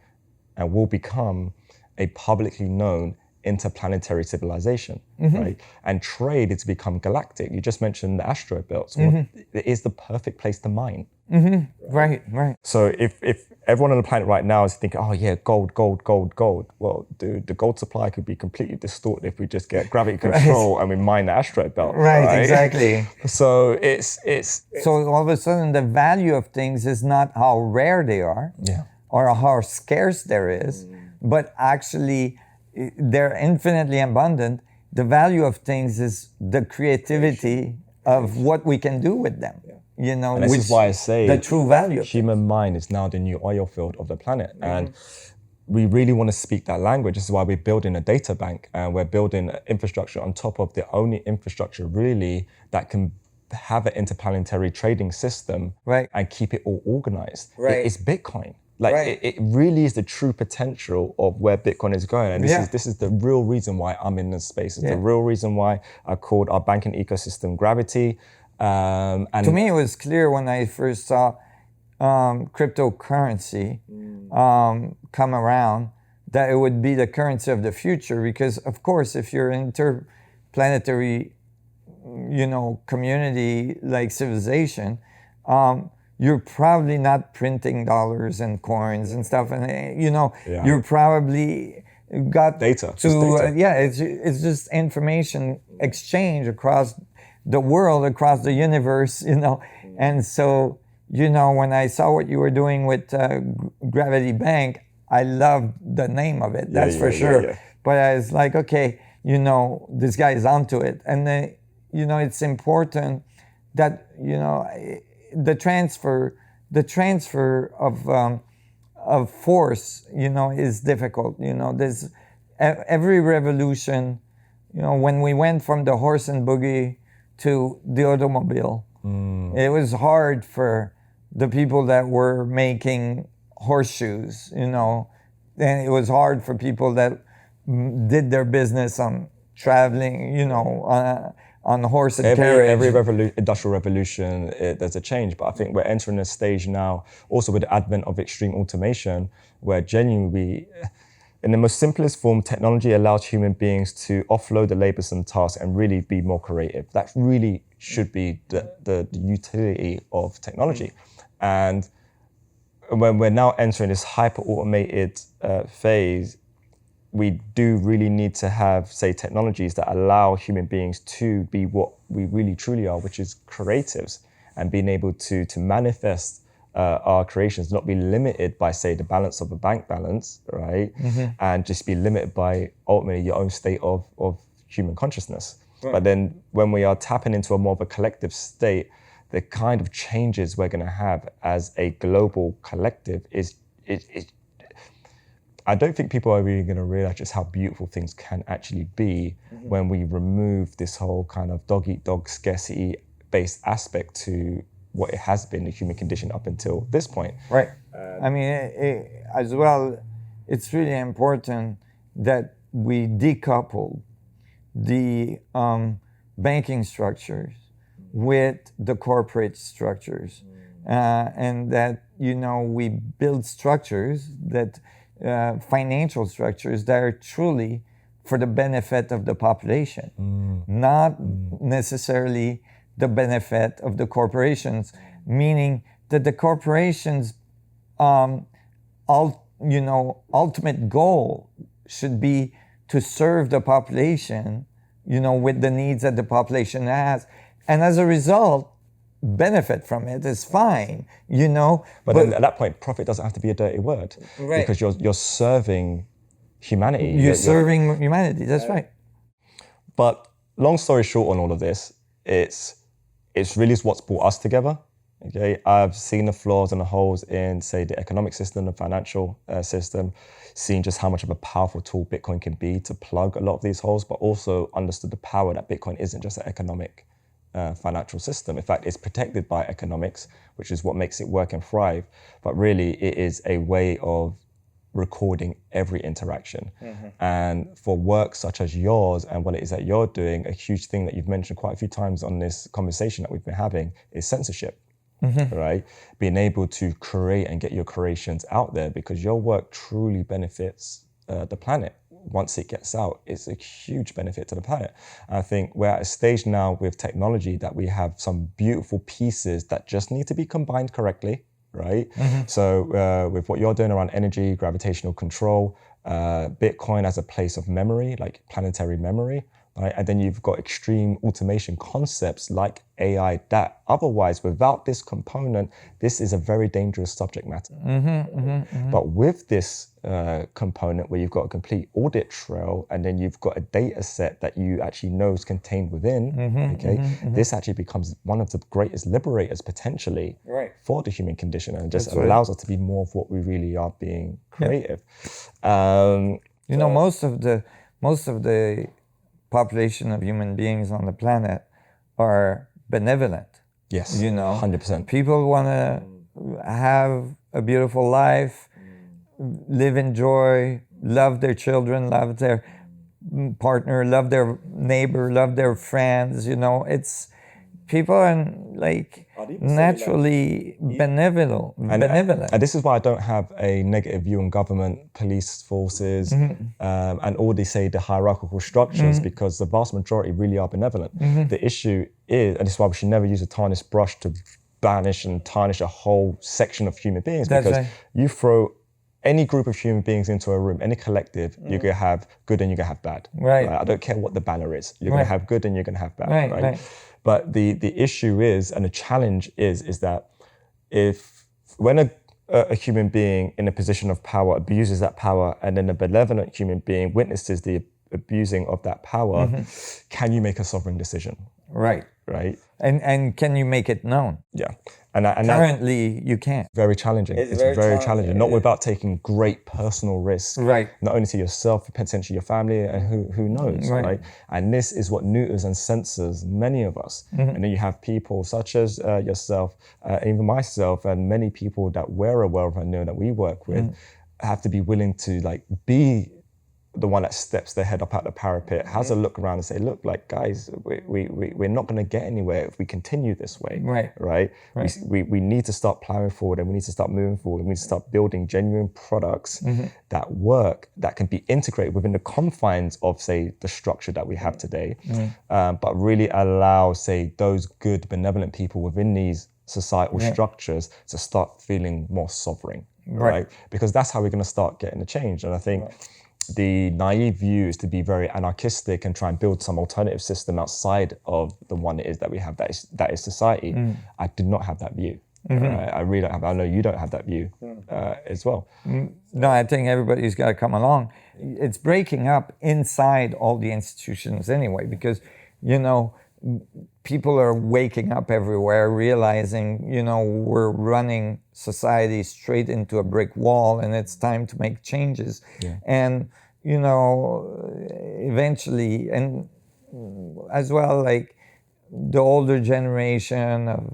and will become a publicly known interplanetary civilization, right? And trade is to become galactic. You just mentioned the asteroid belts. Well, it is the perfect place to mine. Right. So if everyone on the planet right now is thinking, oh yeah, gold. Well, dude, the gold supply could be completely distorted if we just get gravity control and we mine the asteroid belt. Right, exactly. So it's so all of a sudden the value of things is not how rare they are or how scarce there is, but actually they're infinitely abundant. The value of things is the creativity of what we can do with them. You know, and this is why I say the true value. Human mind is now the new oil field of the planet, and we really want to speak that language. This is why we're building a data bank, and we're building infrastructure on top of the only infrastructure really that can have an interplanetary trading system, and keep it all organized. It's Bitcoin. Like it really is the true potential of where Bitcoin is going, and this is the real reason why I'm in this space. It's the real reason why I called our banking ecosystem Gravity. And to me, it was clear when I first saw cryptocurrency come around that it would be the currency of the future. Because of course, if you're interplanetary, you know, community like civilization, you're probably not printing dollars and coins and stuff, and you know, you're probably got data. It's just information exchange across the world, across the universe, you know. And so, you know, when I saw what you were doing with Gravity Bank, I loved the name of it, that's for sure. But I was like, okay, you know, this guy is onto it. And then, you know, it's important that, you know, the transfer of force, you know, is difficult. You know, there's every revolution, you know, when we went from the horse and buggy to the automobile, it was hard for the people that were making horseshoes, you know, and it was hard for people that did their business on traveling, you know, on horse and carriage. Every industrial revolution, there's a change, but I think we're entering a stage now, also with the advent of extreme automation, where genuinely, in the most simplest form, technology allows human beings to offload the laborsome tasks and really be more creative. That really should be the utility of technology. And when we're now entering this hyper-automated phase, we do really need to have, say, technologies that allow human beings to be what we really truly are, which is creatives, and being able to manifest our creations, not be limited by, say, the balance of a bank balance, right? And just be limited by ultimately your own state of human consciousness. But then when we are tapping into a more of a collective state, the kind of changes we're going to have as a global collective is I don't think people are really going to realize just how beautiful things can actually be when we remove this whole kind of dog-eat-dog scarcity-based aspect to what it has been, the human condition up until this point. Right. I mean, as well, it's really important that we decouple the banking structures with the corporate structures, and that, you know, we build structures that financial structures that are truly for the benefit of the population, not necessarily the benefit of the corporations, meaning that the corporations' ultimate goal should be to serve the population, you know, with the needs that the population has, and as a result, benefit from it is fine, you know. But then at that point, profit doesn't have to be a dirty word, because you're serving humanity. You're serving humanity. That's right. But long story short, on all of this, it's really what's brought us together, Okay, I've seen the flaws and the holes in, say, the economic system, the financial system, seen just how much of a powerful tool Bitcoin can be to plug a lot of these holes, but also understood the power that Bitcoin isn't just an economic financial system. In fact, it's protected by economics, which is what makes it work and thrive. But really, it is a way of recording every interaction. And for work such as yours and what it is that you're doing, a huge thing that you've mentioned quite a few times on this conversation that we've been having is censorship. Right? Being able to create and get your creations out there, because your work truly benefits the planet. Once it gets out, it's a huge benefit to the planet. I think we're at a stage now with technology that we have some beautiful pieces that just need to be combined correctly, right? So with what you're doing around energy, gravitational control, Bitcoin as a place of memory, like planetary memory, right? And then you've got extreme automation concepts like AI that otherwise, without this component, this is a very dangerous subject matter. But with this component where you've got a complete audit trail and then you've got a data set that you actually know is contained within, this actually becomes one of the greatest liberators potentially for the human condition, and just allows us to be more of what we really are, being creative. You know, most of the population of human beings on the planet are benevolent. Yes, you know, 100%. People want to have a beautiful life, live in joy, love their children, love their partner, love their neighbor, love their friends. You know, it's people are like naturally benevolent. And this is why I don't have a negative view on government, police forces, and all they say the hierarchical structures, because the vast majority really are benevolent. The issue is, and this is why we should never use a tarnished brush to banish and tarnish a whole section of human beings, because you throw any group of human beings into a room, any collective, you're going to have good and you're going to have bad. Right. I don't care what the banner is. You're going to have good and you're going to have bad. Right. But the issue is, and the challenge is that when a human being in a position of power abuses that power, and then a benevolent human being witnesses the abusing of that power, can you make a sovereign decision? Right. And can you make it known? Yeah. And currently you can't. Very challenging. It's very challenging. Not without taking great personal risks. Right. Not only to yourself, potentially your family, and who knows, right? And this is what neuters and censors many of us. And then you have people such as yourself, even myself, and many people that we're aware of and know that we work with, have to be willing to be the one that steps their head up at the parapet, has a look around and say, look, like, guys, we're not going to get anywhere if we continue this way. Right. We need to start plowing forward, and we need to start moving forward, and we need to start building genuine products that work, that can be integrated within the confines of, say, the structure that we have today, but really allow, say, those good, benevolent people within these societal structures to start feeling more sovereign, right? Because that's how we're going to start getting the change. And I think the naive view is to be very anarchistic and try and build some alternative system outside of the one it is that we have, that is society. I do not have that view. I really don't have. I know you don't have that view as well. No, I think everybody's got to come along. It's breaking up inside all the institutions anyway, because, you know, people are waking up everywhere, realizing, you know, we're running society straight into a brick wall, and it's time to make changes. And, you know, eventually, and as well, like the older generation of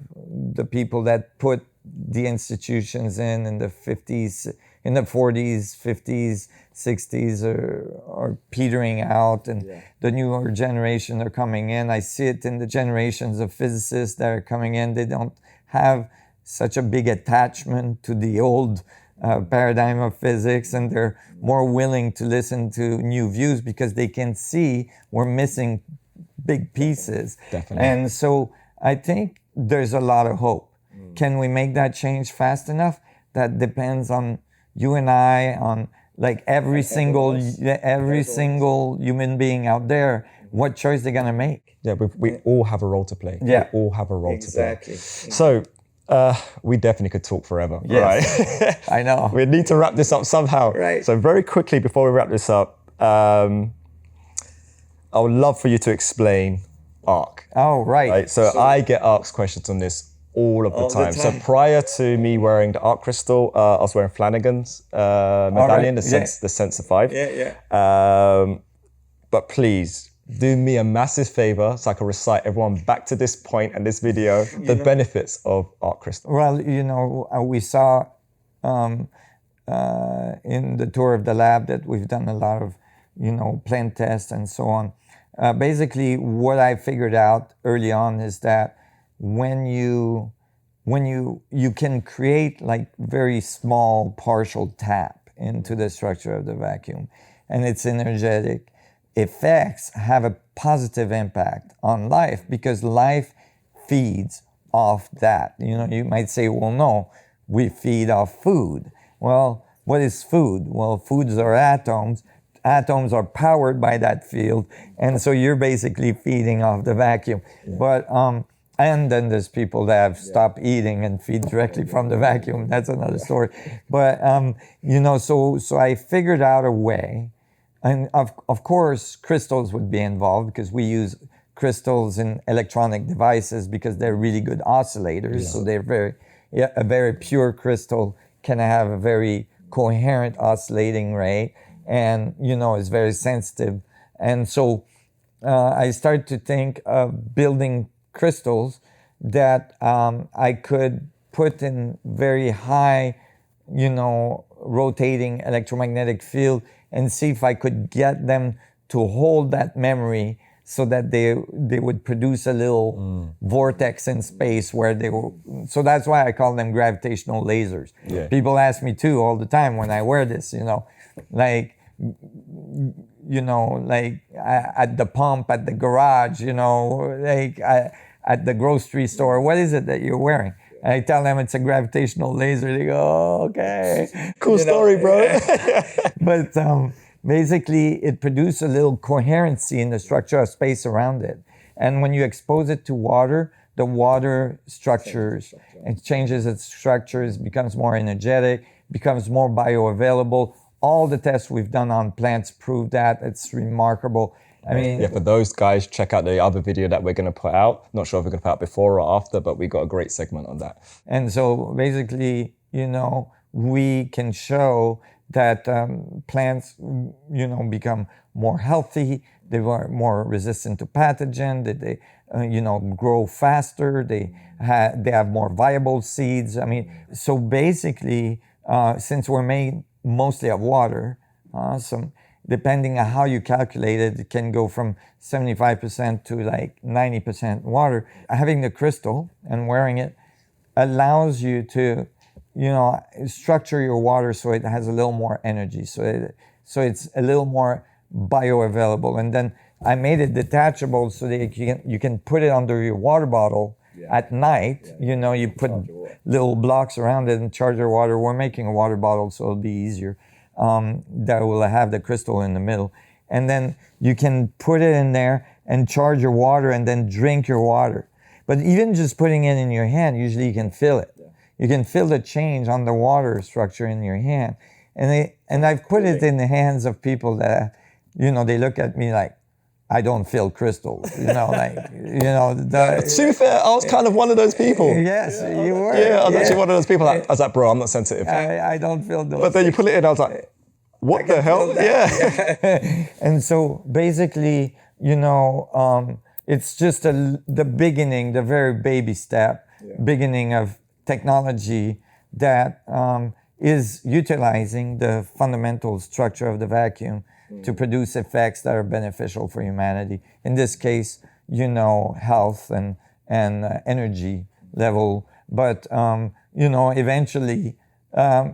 the people that put the institutions in the 50s, in the 40s, 50s, 60s are petering out, and the newer generation are coming in. I see it in the generations of physicists that are coming in. They don't have such a big attachment to the old paradigm of physics, and they're more willing to listen to new views because they can see we're missing big pieces. Definitely. And so I think there's a lot of hope. Can we make that change fast enough? That depends on you and I, on like every single human being out there, what choice they're gonna make. Yeah, we all have a role to play. We all have a role to play. So we definitely could talk forever, right? I know. We need to wrap this up somehow. So very quickly before we wrap this up, I would love for you to explain ARC. Oh, right. So I get asked questions on this all of the All the time. So time. prior to me wearing the art crystal, I was wearing Flanagan's medallion, right. the Sensor 5. Yeah. But please do me a massive favor so I can recite everyone back to this point and this video, the benefits of art crystal. Well, we saw in the tour of the lab that we've done a lot of, plant tests and so on. Basically, what I figured out early on is that when you can create like very small partial tap into the structure of the vacuum, and its energetic effects have a positive impact on life because life feeds off that. You might say, well, no, we feed off food. Well, what is food? Well, foods are atoms. Atoms are powered by that field, and so you're basically feeding off the vacuum. But and then there's people that have stopped eating and feed directly from the vacuum. That's another story. But so I figured out a way, and of course crystals would be involved because we use crystals in electronic devices because they're really good oscillators. So they're a very pure crystal can have a very coherent oscillating rate, and is very sensitive. And so I started to think of building crystals that I could put in very high, rotating electromagnetic field and see if I could get them to hold that memory so that they would produce a little vortex in space where they will. So that's why I call them gravitational lasers. Yeah. People ask me too all the time when I wear this, like at the pump, at the garage, at the grocery store, what is it that you're wearing? And I tell them it's a gravitational laser. They go, oh, okay. Cool story, bro. But basically, it produces a little coherency in the structure of space around it. And when you expose it to water, the water structures, it changes its structures, becomes more energetic, becomes more bioavailable. All the tests we've done on plants prove that. It's remarkable. I mean, for those guys, check out the other video that we're going to put out. Not sure if we're going to put out before or after, but we got a great segment on that. And so basically, we can show that plants, become more healthy. They are more resistant to pathogen. That they, grow faster. They have more viable seeds. I mean, so basically, since we're made mostly of water, depending on how you calculate it, it can go from 75% to like 90% water. Having the crystal and wearing it allows you to, structure your water so it has a little more energy, so it's a little more bioavailable. And then I made it detachable so that you can put it under your water bottle at night. You put little blocks around it and charge your water. We're making a water bottle so it'll be easier. That will have the crystal in the middle. And then you can put it in there and charge your water and then drink your water. But even just putting it in your hand, usually you can feel it. You can feel the change on the water structure in your hand. And I've put it in the hands of people that, they look at me like, I don't feel crystals, To be fair, I was kind of one of those people. Yes, you were. Yeah, I was actually one of those people. I was like, bro, I'm not sensitive. I don't feel those. But then you put it in, I was like, what the hell? Yeah. And so basically, it's just the beginning, the very baby step, beginning of technology that is utilizing the fundamental structure of the vacuum to produce effects that are beneficial for humanity. In this case, health and energy level. But, eventually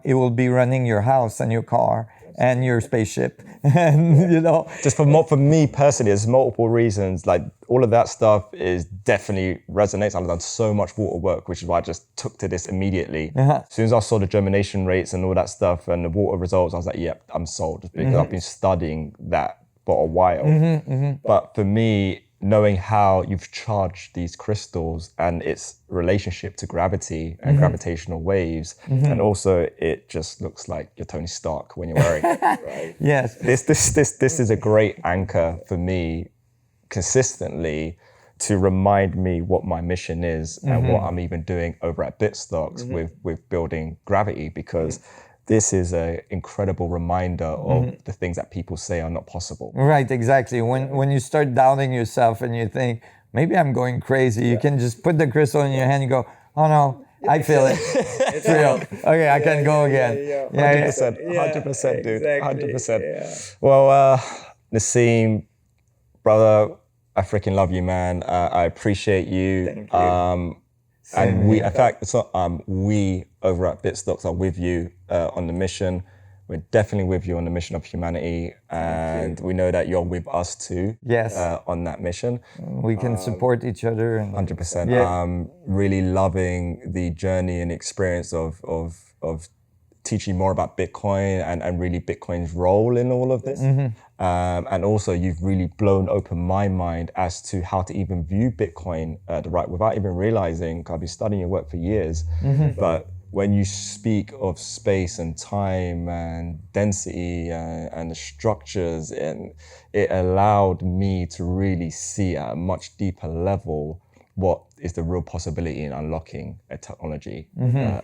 it will be running your house and your car and your spaceship. And, Just for me personally, there's multiple reasons. Like all of that stuff is definitely resonates. I've done so much water work, which is why I just took to this immediately. As soon as I saw the germination rates and all that stuff and the water results, I was like, yep, I'm sold. Because I've been studying that for a while. But for me, knowing how you've charged these crystals and its relationship to gravity and gravitational waves, and also it just looks like you're Tony Stark when you're wearing it. Right? Yes. This is a great anchor for me consistently to remind me what my mission is and what I'm even doing over at Bitstocks with building Gravity, because this is an incredible reminder of the things that people say are not possible. Right, exactly. When you start doubting yourself and you think, maybe I'm going crazy, you can just put the crystal in your hand and go, oh no, I feel it. It's real. Okay, I can go again. 100%, dude. 100%. Well, Nassim, brother, I freaking love you, man. I appreciate you. Thank you. And we, in fact, it's not we over at Bitstocks are with you on the mission. We're definitely with you on the mission of humanity, and we know that you're with us too. Yes. On that mission. We can support each other. 100%. Yeah. Really loving the journey and experience of teaching more about Bitcoin and really Bitcoin's role in all of this. And also you've really blown open my mind as to how to even view Bitcoin the right, without even realizing, I've been studying your work for years, but when you speak of space and time and density and the structures, and it allowed me to really see at a much deeper level what is the real possibility in unlocking a technology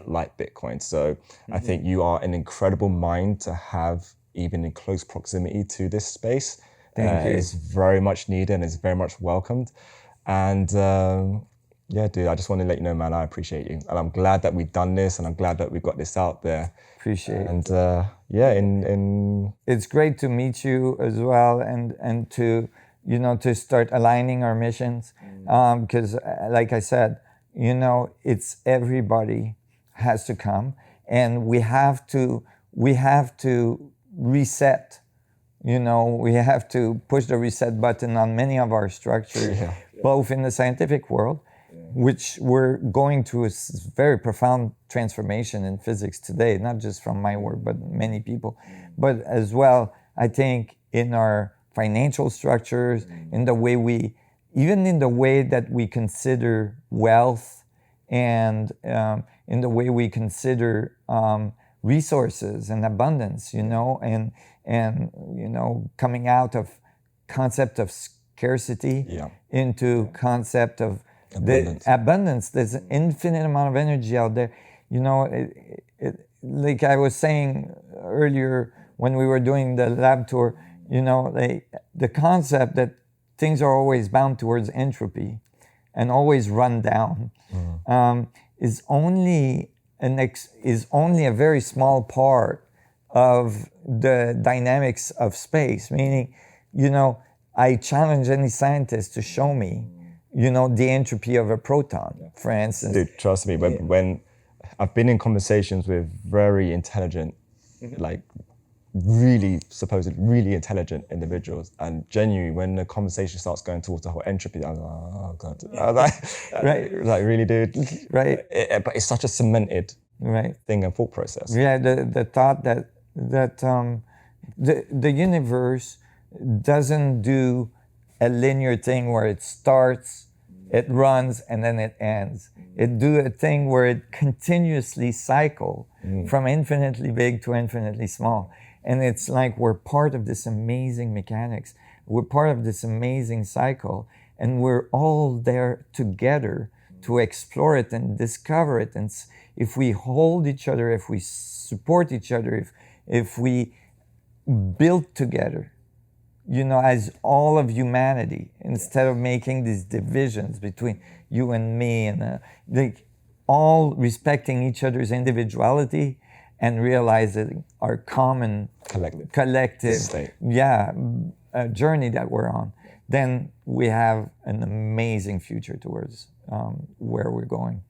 like Bitcoin. So I think you are an incredible mind to have even in close proximity to this space. Thank you. It's very much needed and it's very much welcomed. And yeah, dude, I just want to let you know, man, I appreciate you. And I'm glad that we've done this, and I'm glad that we got this out there. Appreciate it. And yeah, it's great to meet you as well, and to, you know, to start aligning our missions. Because like I said, you know, it's everybody has to come, and we have to reset. You know, we have to push the reset button on many of our structures, both in the scientific world, which we're going through a very profound transformation in physics today, not just from my work, but many people. But as well, I think in our financial structures, in the way even in the way that we consider wealth, and in the way we consider resources and abundance, you know, and you know, coming out of concept of scarcity into concept of abundance. There's an infinite amount of energy out there. You know, like I was saying earlier when we were doing the lab tour, you know, the concept that things are always bound towards entropy and always run down is only a very small part of the dynamics of space. Meaning, you know, I challenge any scientist to show me, you know, the entropy of a proton, for instance. Dude, trust me, when I've been in conversations with very intelligent, like supposedly really intelligent individuals, and genuinely, when the conversation starts going towards the whole entropy, I'm like, oh God. I was like, like, really, dude? Right. But it's such a cemented thing and thought process. Yeah, the thought that the universe doesn't do a linear thing where it starts, it runs, and then it ends. It do a thing where it continuously cycle from infinitely big to infinitely small. And it's like we're part of this amazing mechanics. We're part of this amazing cycle, and we're all there together to explore it and discover it. And if we hold each other, if we support each other, if we build together, you know, as all of humanity, instead of making these divisions between you and me, and like all respecting each other's individuality and realizing our common collective journey that we're on, then we have an amazing future towards where we're going.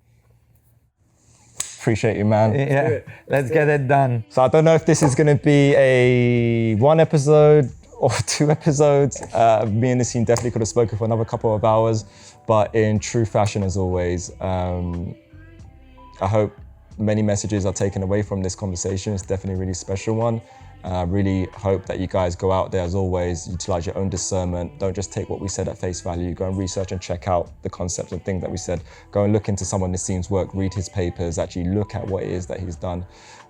Appreciate you, man. Yeah, let's get it done. So I don't know if this is going to be a 1 episode or 2 episodes. Me and Nassim definitely could have spoken for another couple of hours, but in true fashion, as always, I hope many messages are taken away from this conversation. It's definitely a really special one. I really hope that you guys go out there, as always, utilize your own discernment. Don't just take what we said at face value. Go and research and check out the concepts and things that we said. Go and look into some of Nassim's work, read his papers, actually look at what it is that he's done.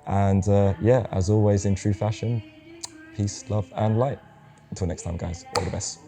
And yeah, as always, in true fashion, peace, love, and light. Until next time, guys, all the best.